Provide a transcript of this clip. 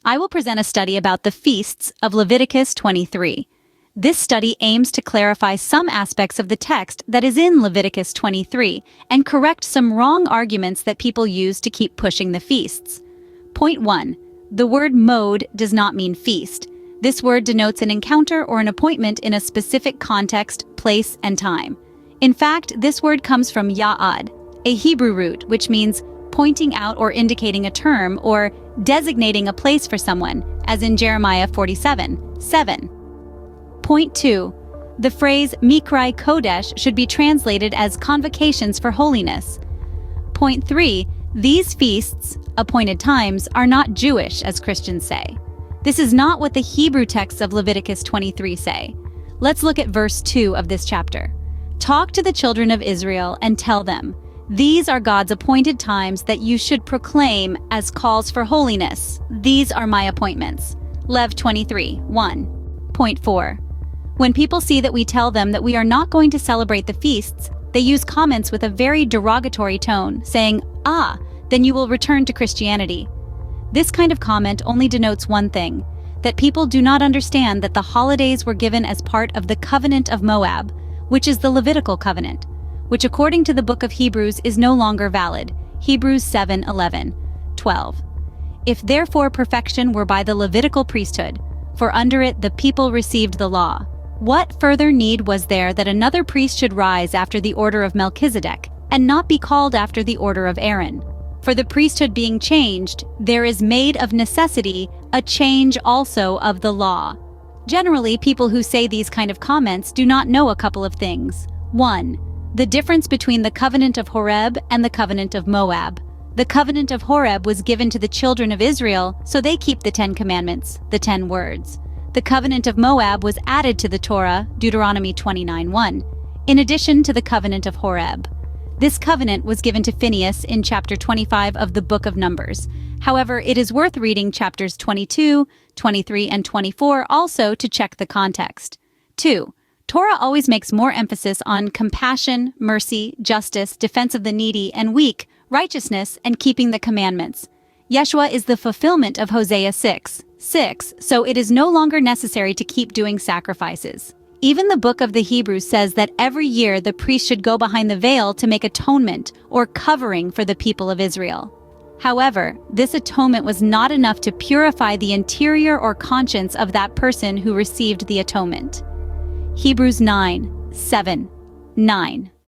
I will present a study about the feasts of Leviticus 23. This study aims to clarify some aspects of the text that is in Leviticus 23 and correct some wrong arguments that people use to keep pushing the feasts. Point 1. The word mode does not mean feast. This word denotes an encounter or an appointment in a specific context, place, and time. In fact, this word comes from ya'ad, a Hebrew root, which means pointing out or indicating a term or designating a place for someone, as in Jeremiah 47:7. Point 2. The phrase Mikrai Kodesh should be translated as convocations for holiness. Point 3. These feasts, appointed times, are not Jewish, as Christians say. This is not what the Hebrew texts of Leviticus 23 say. Let's look at verse 2 of this chapter. Talk to the children of Israel and tell them, these are God's appointed times that you should proclaim as calls for holiness. These are my appointments. Lev 23:1. Point 4. When people see that we tell them that we are not going to celebrate the feasts, they use comments with a very derogatory tone, saying, then you will return to Christianity. This kind of comment only denotes one thing, that people do not understand that the holidays were given as part of the covenant of Moab, which is the Levitical covenant, which according to the book of Hebrews is no longer valid. Hebrews 7:11, 12. If therefore perfection were by the Levitical priesthood, for under it the people received the law, what further need was there that another priest should rise after the order of Melchizedek, and not be called after the order of Aaron? For the priesthood being changed, there is made of necessity a change also of the law. Generally, people who say these kind of comments do not know a couple of things. 1. The difference between the covenant of Horeb and the covenant of Moab. The covenant of Horeb was given to the children of Israel, so they keep the 10 commandments, the 10 words. The covenant of Moab was added to the Torah, Deuteronomy 29:1, in addition to the covenant of Horeb. This covenant was given to Phinehas in chapter 25 of the book of Numbers. However, it is worth reading chapters 22, 23, and 24 also to check the context. 2. Torah always makes more emphasis on compassion, mercy, justice, defense of the needy and weak, righteousness, and keeping the commandments. Yeshua is the fulfillment of Hosea 6:6, so it is no longer necessary to keep doing sacrifices. Even the book of the Hebrews says that every year the priest should go behind the veil to make atonement or covering for the people of Israel. However, this atonement was not enough to purify the interior or conscience of that person who received the atonement. Hebrews 9:7, 9.